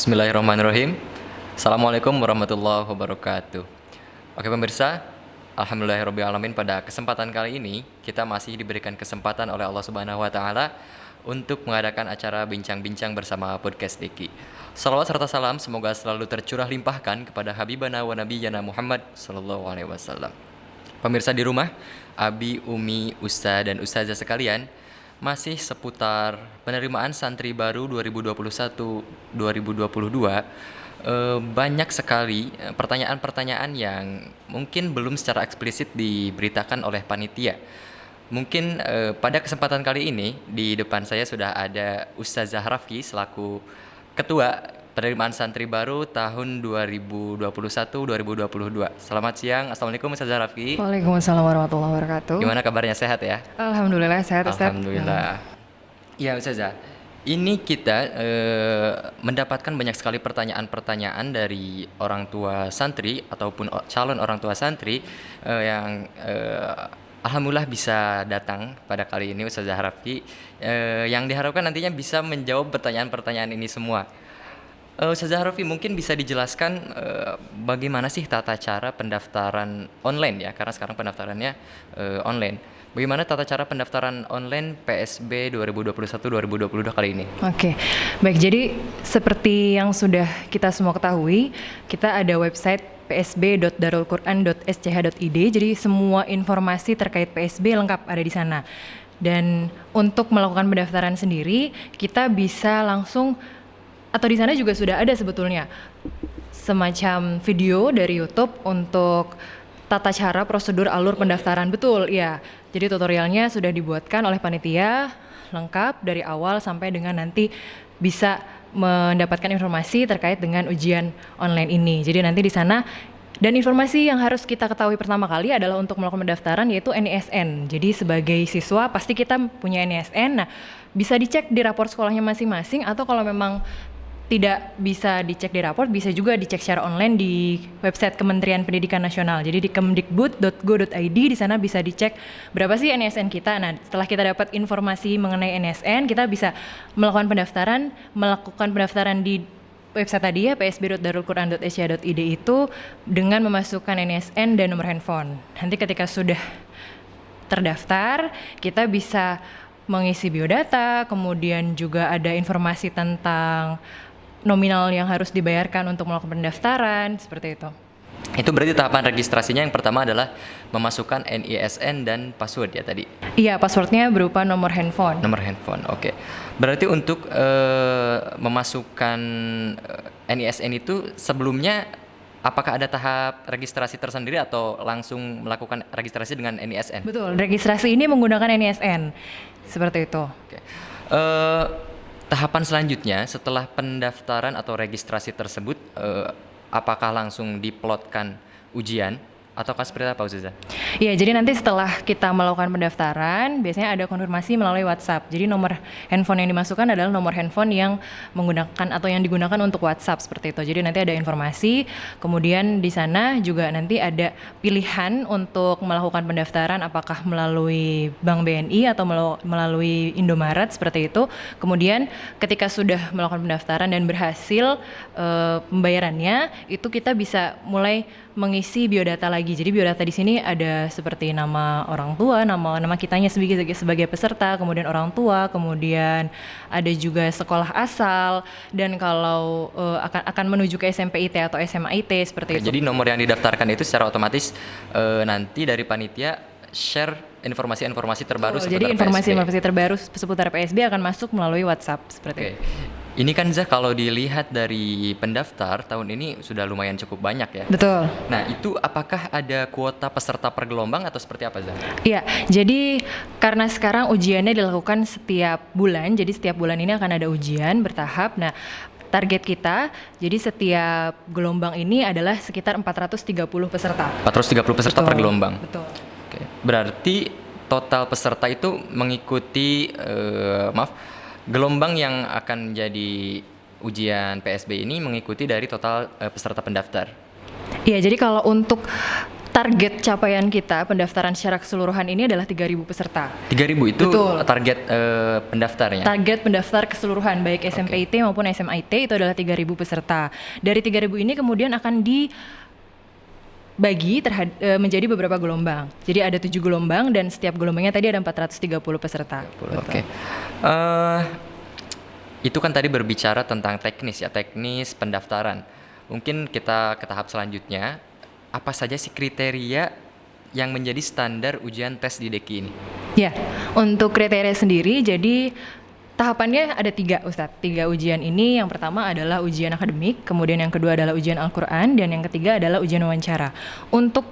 Bismillahirrahmanirrahim. Assalamualaikum warahmatullahi wabarakatuh. Oke pemirsa, alhamdulillahirrahmanirrahim, pada kesempatan kali ini kita masih diberikan kesempatan oleh Allah Subhanahu wa taala untuk mengadakan acara bincang-bincang bersama podcast Diki. Salawat serta salam semoga selalu tercurah limpahkan kepada habibana wa nabiyyana Muhammad sallallahu alaihi wasallam. Pemirsa di rumah, Abi, Umi, Ustaz dan Ustazah sekalian, masih seputar penerimaan santri baru 2021-2022, banyak sekali pertanyaan-pertanyaan yang mungkin belum secara eksplisit diberitakan oleh panitia. Mungkin pada kesempatan kali ini di depan saya sudah ada Ustazah Rafki selaku Ketua Penerimaan Santri Baru tahun 2021-2022. Selamat siang, Assalamualaikum Ustazah Rafki. Waalaikumsalam warahmatullahi wabarakatuh. Gimana kabarnya, sehat ya? Alhamdulillah sehat Ustaz. Alhamdulillah. Ya Ustazah, ini kita mendapatkan banyak sekali pertanyaan-pertanyaan dari orang tua santri ataupun calon orang tua santri yang alhamdulillah bisa datang pada kali ini Ustazah Rafki, yang diharapkan nantinya bisa menjawab pertanyaan-pertanyaan ini semua. Ustazah Rafki, mungkin bisa dijelaskan bagaimana sih tata cara pendaftaran online ya, karena sekarang pendaftarannya online. Bagaimana tata cara pendaftaran online PSB 2021-2022 kali ini? Oke, baik. Jadi seperti yang sudah kita semua ketahui, kita ada website psb.darulquran.sch.id. Jadi semua informasi terkait PSB lengkap ada di sana. Dan untuk melakukan pendaftaran sendiri, kita bisa langsung, atau di sana juga sudah ada sebetulnya semacam video dari YouTube untuk tata cara prosedur alur pendaftaran. Betul, ya. Jadi tutorialnya sudah dibuatkan oleh panitia lengkap dari awal sampai dengan nanti bisa mendapatkan informasi terkait dengan ujian online ini. Jadi nanti di sana, dan informasi yang harus kita ketahui pertama kali adalah untuk melakukan pendaftaran yaitu NISN. Jadi sebagai siswa pasti kita punya NISN. Nah, bisa dicek di rapor sekolahnya masing-masing, atau kalau memang tidak bisa dicek di raport, bisa juga dicek secara online di website Kementerian Pendidikan Nasional. Jadi di kemdikbud.go.id, di sana bisa dicek berapa sih NISN kita. Nah, setelah kita dapat informasi mengenai NISN, kita bisa melakukan pendaftaran di website tadi ya, psb.darulquran.sch.id itu dengan memasukkan NISN dan nomor handphone. Nanti ketika sudah terdaftar, kita bisa mengisi biodata, kemudian juga ada informasi tentang nominal yang harus dibayarkan untuk melakukan pendaftaran, seperti itu. Itu berarti tahapan registrasinya yang pertama adalah memasukkan NISN dan password ya tadi? Iya, passwordnya berupa nomor handphone. Nomor handphone, oke. Berarti untuk memasukkan NISN itu sebelumnya apakah ada tahap registrasi tersendiri atau langsung melakukan registrasi dengan NISN? Betul, registrasi ini menggunakan NISN, seperti itu. Oke. Tahapan selanjutnya setelah pendaftaran atau registrasi tersebut, apakah langsung diplotkan ujian ataukah seperti apa Ustazah? Iya, jadi nanti setelah kita melakukan pendaftaran, biasanya ada konfirmasi melalui WhatsApp. Jadi nomor handphone yang dimasukkan adalah nomor handphone yang menggunakan atau yang digunakan untuk WhatsApp, seperti itu. Jadi nanti ada informasi, kemudian di sana juga nanti ada pilihan untuk melakukan pendaftaran apakah melalui Bank BNI atau melalui Indomaret, seperti itu. Kemudian ketika sudah melakukan pendaftaran dan berhasil pembayarannya, itu kita bisa mulai mengisi biodata lagi. Jadi biodata di sini ada seperti nama orang tua, nama kitanya sebagai peserta, kemudian orang tua, kemudian ada juga sekolah asal, dan kalau akan menuju ke SMPIT atau SMAIT, seperti itu. Jadi nomor yang didaftarkan itu secara otomatis nanti dari panitia share informasi-informasi terbaru seputar jadi informasi-informasi PSB. terbaru seputar PSB akan masuk melalui WhatsApp, seperti itu. Ini kan Zah, kalau dilihat dari pendaftar tahun ini sudah lumayan cukup banyak ya. Betul. Nah, itu apakah ada kuota peserta per gelombang atau seperti apa Zah? Iya, jadi karena sekarang ujiannya dilakukan setiap bulan, jadi setiap bulan ini akan ada ujian bertahap. Nah, target kita, jadi setiap gelombang ini adalah sekitar 430 peserta. 430 peserta per gelombang? Betul. Oke. Berarti total peserta itu mengikuti, gelombang yang akan menjadi ujian PSB ini mengikuti dari total peserta pendaftar. Iya, jadi kalau untuk target capaian kita pendaftaran secara keseluruhan ini adalah 3.000 peserta. 3.000 itu Betul. target pendaftarnya. Target pendaftar keseluruhan baik SMPIT maupun SMIT itu adalah 3.000 peserta. Dari 3.000 ini kemudian akan dibagi menjadi beberapa gelombang. Jadi ada 7 gelombang dan setiap gelombangnya tadi ada 430 peserta. Oke. Itu kan tadi berbicara tentang teknis pendaftaran. Mungkin kita ke tahap selanjutnya. Apa saja sih kriteria yang menjadi standar ujian tes di DKI ini? Ya, untuk kriteria sendiri, jadi tahapannya ada 3, Ustadz. 3 ujian ini, yang pertama adalah ujian akademik, kemudian yang kedua adalah ujian Al-Quran, dan yang ketiga adalah ujian wawancara. Untuk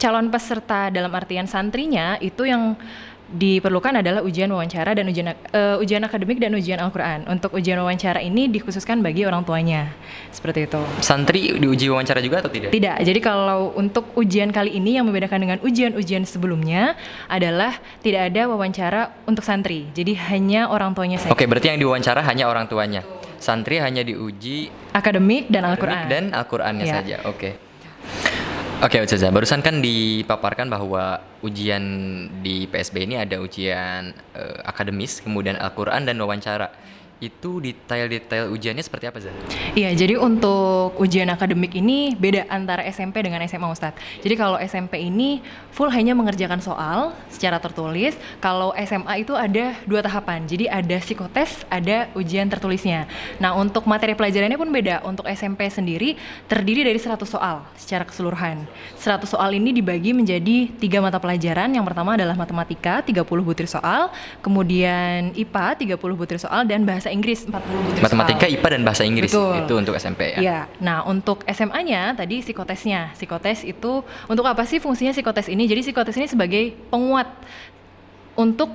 calon peserta dalam artian santrinya, itu yang diperlukan adalah ujian wawancara dan ujian akademik dan ujian Al-Quran. Untuk ujian wawancara ini dikhususkan bagi orang tuanya, seperti itu. Santri diuji wawancara juga atau tidak? Tidak, jadi kalau untuk ujian kali ini yang membedakan dengan ujian-ujian sebelumnya adalah tidak ada wawancara untuk santri, jadi hanya orang tuanya saja. Oke, berarti yang diwawancara hanya orang tuanya. Santri hanya diuji akademik dan Al-Quran. Dan Al-Qurannya Ya. saja, oke. Oke, Ustazah, barusan kan dipaparkan bahwa ujian di PSB ini ada ujian akademis, kemudian Al-Quran dan wawancara. Itu detail-detail ujiannya seperti apa, Zah? Iya, jadi untuk ujian akademik ini beda antara SMP dengan SMA, Ustadz. Jadi kalau SMP ini full hanya mengerjakan soal secara tertulis. Kalau SMA itu ada 2 tahapan. Jadi ada psikotes, ada ujian tertulisnya. Nah, untuk materi pelajarannya pun beda. Untuk SMP sendiri terdiri dari 100 soal secara keseluruhan. 100 soal ini dibagi menjadi 3 mata pelajaran. Yang pertama adalah matematika, 30 butir soal. Kemudian IPA, 30 butir soal. Dan bahasa Inggris 40 butir Matematika, soal. IPA, dan bahasa Inggris. Betul. Itu untuk SMP ya? Iya. Nah, untuk SMA-nya tadi psikotesnya. Psikotes itu untuk apa sih fungsinya psikotes ini? Jadi psikotes ini sebagai penguat untuk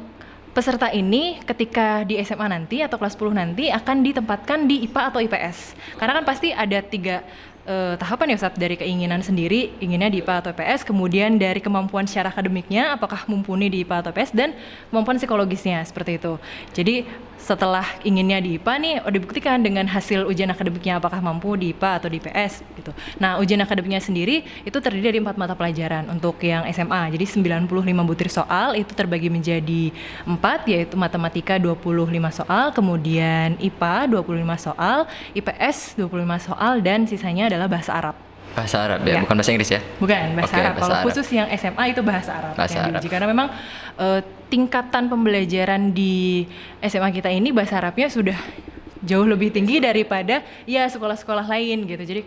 peserta ini ketika di SMA nanti atau kelas 10 nanti akan ditempatkan di IPA atau IPS. Karena kan pasti ada 3 tahapan ya, Ustadz, dari keinginan sendiri, inginnya di IPA atau IPS, kemudian dari kemampuan secara akademiknya, apakah mumpuni di IPA atau IPS, dan kemampuan psikologisnya, seperti itu. Jadi setelah inginnya di IPA nih, dibuktikan dengan hasil ujian akademiknya apakah mampu di IPA atau di IPS gitu. Nah, ujian akademiknya sendiri itu terdiri dari 4 mata pelajaran untuk yang SMA. Jadi 95 butir soal itu terbagi menjadi 4, yaitu matematika 25 soal, kemudian IPA 25 soal, IPS 25 soal, dan sisanya adalah bahasa Arab. Bahasa Arab ya, Ya. bukan bahasa Inggris ya? Bukan, bahasa Oke, Arab. bahasa Kalau Arab. khusus yang SMA itu bahasa Arab Bahasa yang Arab. diuji. Karena memang tingkatan pembelajaran di SMA kita ini bahasa Arabnya sudah jauh lebih tinggi daripada ya sekolah-sekolah lain gitu. Jadi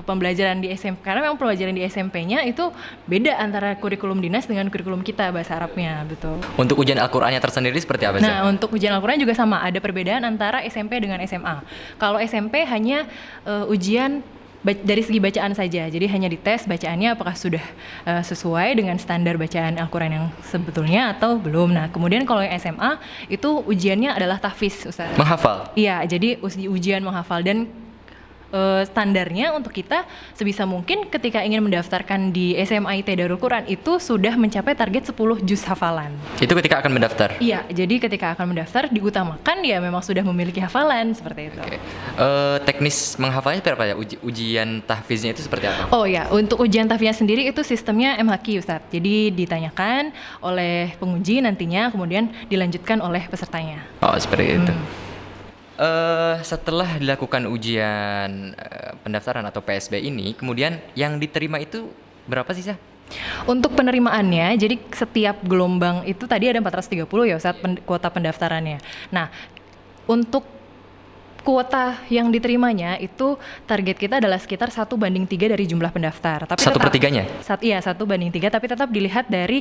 pembelajaran di SMP, karena memang pembelajaran di SMP-nya itu beda antara kurikulum dinas dengan kurikulum kita bahasa Arabnya, betul. Untuk ujian Al-Qurannya tersendiri seperti apa, Zah? Nah, untuk ujian Al-Quran juga sama, ada perbedaan antara SMP dengan SMA. Kalau SMP hanya ujian dari segi bacaan saja, jadi hanya dites bacaannya apakah sudah sesuai dengan standar bacaan Al-Quran yang sebetulnya atau belum. Nah, kemudian kalau yang SMA itu ujiannya adalah tahfiz, Ustaz. Menghafal? Iya, jadi ujian menghafal, dan standarnya untuk kita sebisa mungkin ketika ingin mendaftarkan di SMIT Darul Quran itu sudah mencapai target 10 juz hafalan. Itu ketika akan mendaftar? Iya, jadi ketika akan mendaftar diutamakan ya memang sudah memiliki hafalan seperti itu. Oke. Teknis menghafalnya seperti apa ya? Ujian tahfiznya itu seperti apa? Oh ya, untuk ujian tahfiznya sendiri itu sistemnya MHQ, Ustadz. Jadi ditanyakan oleh penguji nantinya, kemudian dilanjutkan oleh pesertanya. Oh, seperti itu. Setelah dilakukan ujian pendaftaran atau PSB ini, kemudian yang diterima itu berapa sih, Sah? Untuk penerimaannya, jadi setiap gelombang itu tadi ada 430 ya Ustadz kuota pendaftarannya. Nah, untuk kuota yang diterimanya itu target kita adalah sekitar 1:3 dari jumlah pendaftar. Tapi 1/3-nya? Iya, 1:3, tapi tetap dilihat dari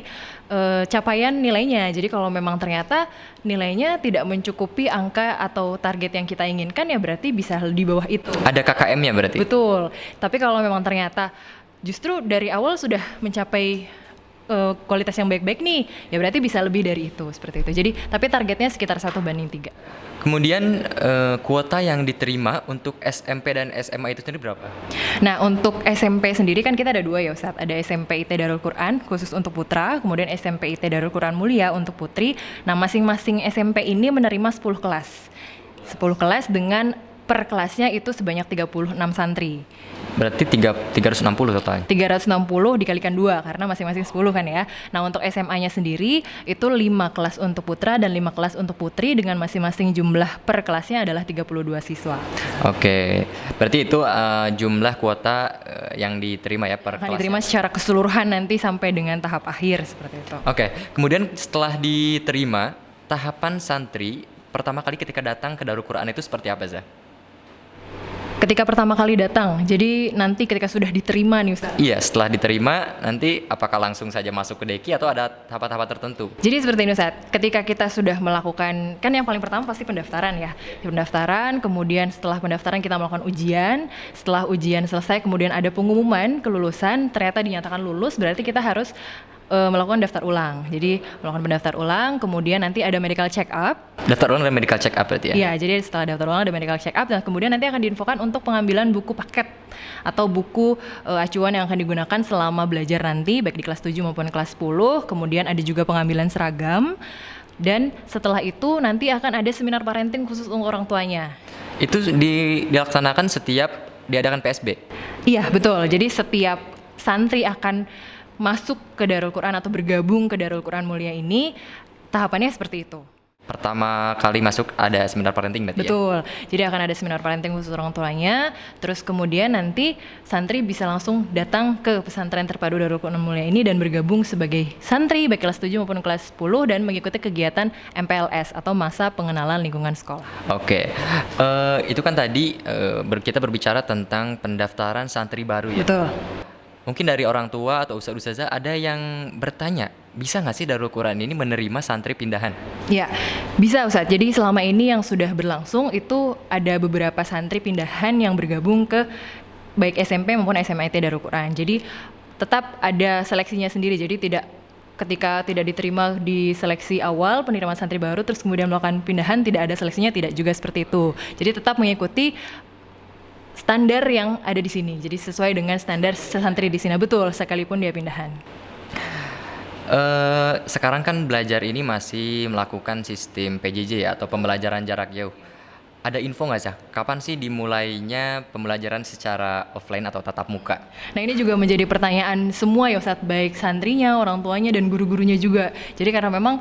capaian nilainya. Jadi kalau memang ternyata nilainya tidak mencukupi angka atau target yang kita inginkan, ya berarti bisa di bawah itu. Ada KKM-nya berarti? Betul. Tapi kalau memang ternyata justru dari awal sudah mencapai kualitas yang baik-baik nih, ya berarti bisa lebih dari itu, seperti itu. Jadi, tapi targetnya sekitar 1:3. Kemudian kuota yang diterima untuk SMP dan SMA itu sendiri berapa? Nah, untuk SMP sendiri kan kita ada 2 ya Ustadz. Ada SMP IT Darul Quran khusus untuk putra, kemudian SMP IT Darul Quran Mulia untuk putri. Nah, masing-masing SMP ini menerima 10 kelas. 10 kelas dengan per kelasnya itu sebanyak 36 santri. Berarti 360 totalnya. 360 dikalikan 2 karena masing-masing 10 kan ya. Nah, untuk SMA-nya sendiri itu 5 kelas untuk putra dan 5 kelas untuk putri dengan masing-masing jumlah per kelasnya adalah 32 siswa. Oke, berarti itu jumlah kuota yang diterima ya per Akan kelas. diterima secara keseluruhan nanti sampai dengan tahap akhir seperti itu. Oke, kemudian setelah diterima, tahapan santri pertama kali ketika datang ke Darul Quran itu seperti apa, Zah? Ketika pertama kali datang, jadi nanti ketika sudah diterima nih Ustaz. Iya, setelah diterima, nanti apakah langsung saja masuk ke deki atau ada tahap-tahap tertentu? Jadi seperti ini Ustaz, ketika kita sudah melakukan, kan yang paling pertama pasti pendaftaran ya. Pendaftaran, kemudian setelah pendaftaran kita melakukan ujian, setelah ujian selesai kemudian ada pengumuman kelulusan, ternyata dinyatakan lulus, berarti kita harus melakukan daftar ulang. Jadi melakukan pendaftar ulang, kemudian nanti ada medical check up. Daftar ulang dan medical check up berarti ya? Iya, jadi setelah daftar ulang ada medical check up dan kemudian nanti akan diinfokan untuk pengambilan buku paket atau buku acuan yang akan digunakan selama belajar nanti baik di kelas 7 maupun kelas 10. Kemudian ada juga pengambilan seragam dan setelah itu nanti akan ada seminar parenting khusus untuk orang tuanya. Itu dilaksanakan setiap diadakan PSB? Iya, betul. Jadi setiap santri akan masuk ke Darul Quran atau bergabung ke Darul Quran Mulia ini tahapannya seperti itu. Pertama kali masuk ada seminar parenting berarti ya? Betul, jadi akan ada seminar parenting khusus orang tuanya. Terus kemudian nanti santri bisa langsung datang ke pesantren terpadu Darul Quran Mulia ini dan bergabung sebagai santri baik kelas 7 maupun kelas 10 dan mengikuti kegiatan MPLS atau masa pengenalan lingkungan sekolah. Oke, itu kan tadi kita berbicara tentang pendaftaran santri baru ya? Betul. Mungkin dari orang tua atau ustaz-ustazah ada yang bertanya, bisa nggak sih Darul Quran ini menerima santri pindahan? Ya, bisa Ustadz. Jadi selama ini yang sudah berlangsung itu ada beberapa santri pindahan yang bergabung ke baik SMP maupun SMA IT Darul Quran. Jadi tetap ada seleksinya sendiri. Jadi ketika tidak diterima di seleksi awal penerimaan santri baru terus kemudian melakukan pindahan tidak ada seleksinya, tidak juga seperti itu. Jadi tetap mengikuti standar yang ada di sini. Jadi sesuai dengan standar santri di sini betul sekalipun dia pindahan. Sekarang kan belajar ini masih melakukan sistem PJJ ya atau pembelajaran jarak jauh. Ada info nggak sih? Kapan sih dimulainya pembelajaran secara offline atau tatap muka? Nah ini juga menjadi pertanyaan semua ya Ustadz, baik santrinya, orang tuanya, dan guru-gurunya juga. Jadi karena memang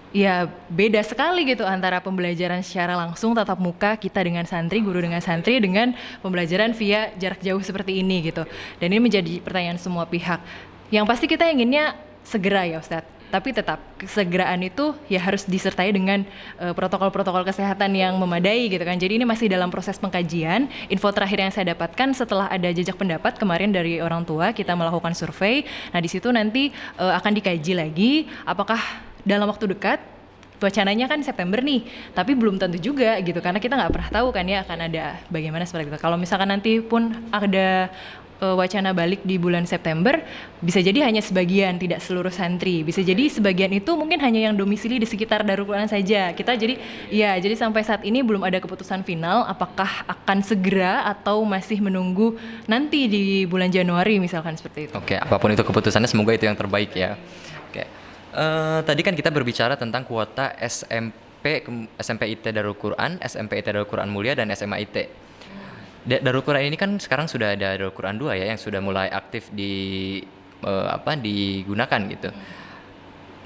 ya beda sekali gitu antara pembelajaran secara langsung tatap muka kita dengan santri, guru dengan santri, dengan pembelajaran via jarak jauh seperti ini gitu. Dan ini menjadi pertanyaan semua pihak. Yang pasti kita inginnya segera ya Ustadz. Tapi tetap kesegeraan itu ya harus disertai dengan protokol-protokol kesehatan yang memadai gitu kan. Jadi ini masih dalam proses pengkajian. Info terakhir yang saya dapatkan setelah ada jejak pendapat kemarin dari orang tua, kita melakukan survei. Nah di situ nanti akan dikaji lagi apakah dalam waktu dekat, wacananya kan September nih, tapi belum tentu juga gitu karena kita nggak pernah tahu kan ya akan ada bagaimana seperti itu. Kalau misalkan nanti pun ada wacana balik di bulan September, bisa jadi hanya sebagian, tidak seluruh santri. Bisa jadi sebagian itu mungkin hanya yang domisili di sekitar Darul Quran saja. Kita jadi sampai saat ini belum ada keputusan final apakah akan segera atau masih menunggu nanti di bulan Januari misalkan seperti itu. Oke, apapun itu keputusannya semoga itu yang terbaik ya. Oke. Tadi kan kita berbicara tentang kuota SMP IT Darul Quran, SMP IT Darul Quran Mulia dan SMA IT. Darul Quran ini kan sekarang sudah ada Darul Quran 2 ya yang sudah mulai aktif digunakan gitu.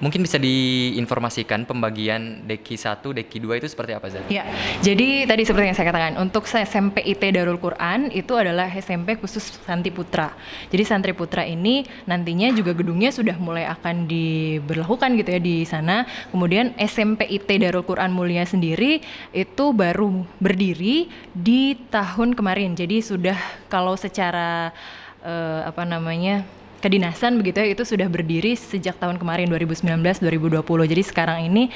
Mungkin bisa diinformasikan pembagian Deki 1, Deki 2 itu seperti apa, Zah? Ya, jadi tadi seperti yang saya katakan, untuk SMP IT Darul Quran itu adalah SMP khusus Santri Putra. Jadi Santri Putra ini nantinya juga gedungnya sudah mulai akan diberlakukan gitu ya di sana. Kemudian SMP IT Darul Quran Mulia sendiri itu baru berdiri di tahun kemarin. Jadi sudah kalau secara kedinasan begitu ya, itu sudah berdiri sejak tahun kemarin 2019-2020. Jadi sekarang ini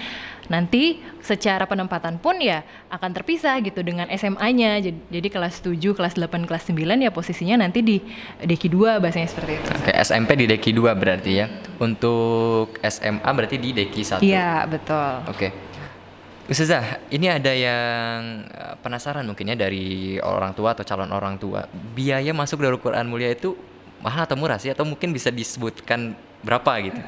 nanti secara penempatan pun ya akan terpisah gitu dengan SMA-nya. Jadi kelas 7, kelas 8, kelas 9 ya posisinya nanti di Deki 2 bahasanya seperti itu. Oke, SMP di Deki 2 berarti ya. Untuk SMA berarti di Deki 1. Iya, betul. Oke. Ustazah, ini ada yang penasaran mungkin ya dari orang tua atau calon orang tua. Biaya masuk Darul Quran Mulia itu mahal atau murah sih? Atau mungkin bisa disebutkan berapa gitu?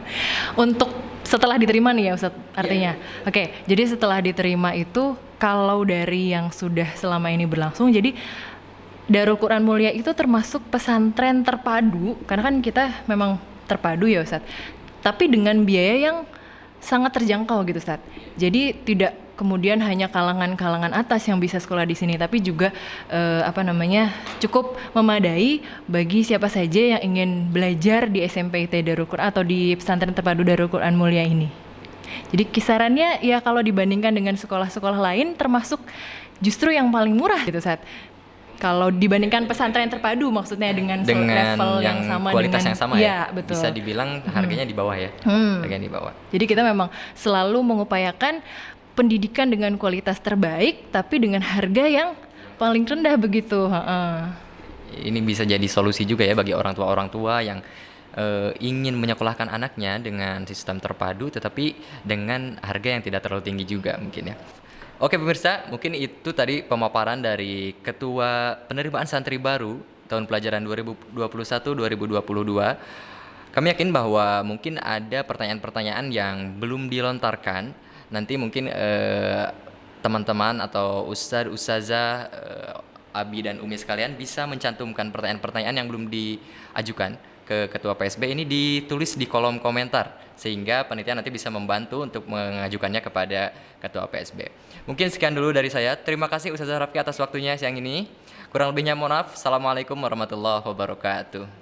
Untuk setelah diterima nih ya Ustaz, artinya. Oke, jadi setelah diterima itu kalau dari yang sudah selama ini berlangsung, jadi 1 semester itu Darul Quran Mulia itu termasuk pesantren terpadu, karena kan kita memang terpadu ya Ustadz. Tapi dengan biaya yang sangat terjangkau gitu Ustadz. Jadi tidak kemudian hanya kalangan-kalangan atas yang bisa sekolah di sini, tapi juga cukup memadai bagi siapa saja yang ingin belajar di SMPIT Darul Quran atau di pesantren terpadu Darul Quran Mulia ini. Jadi kisarannya ya kalau dibandingkan dengan sekolah-sekolah lain termasuk justru yang paling murah gitu Ustadz. Kalau dibandingkan pesantren terpadu maksudnya dengan level yang sama kualitas dengan, yang sama ya, betul. Bisa dibilang harganya di bawah ya. Harganya di bawah. Jadi kita memang selalu mengupayakan pendidikan dengan kualitas terbaik tapi dengan harga yang paling rendah begitu. Ini bisa jadi solusi juga ya bagi orang tua yang ingin menyekolahkan anaknya dengan sistem terpadu tetapi dengan harga yang tidak terlalu tinggi juga mungkin ya. Oke pemirsa, mungkin itu tadi pemaparan dari Ketua Penerimaan Santri Baru tahun pelajaran 2021-2022. Kami yakin bahwa mungkin ada pertanyaan-pertanyaan yang belum dilontarkan. Nanti mungkin teman-teman atau ustazah, Abi dan Umi sekalian bisa mencantumkan pertanyaan-pertanyaan yang belum diajukan ke Ketua PSB ini ditulis di kolom komentar sehingga panitia nanti bisa membantu untuk mengajukannya kepada Ketua PSB. Mungkin sekian dulu dari saya. Terima kasih Ustazah Rafki atas waktunya siang ini. Kurang lebihnya mohon maaf. Assalamualaikum warahmatullahi wabarakatuh.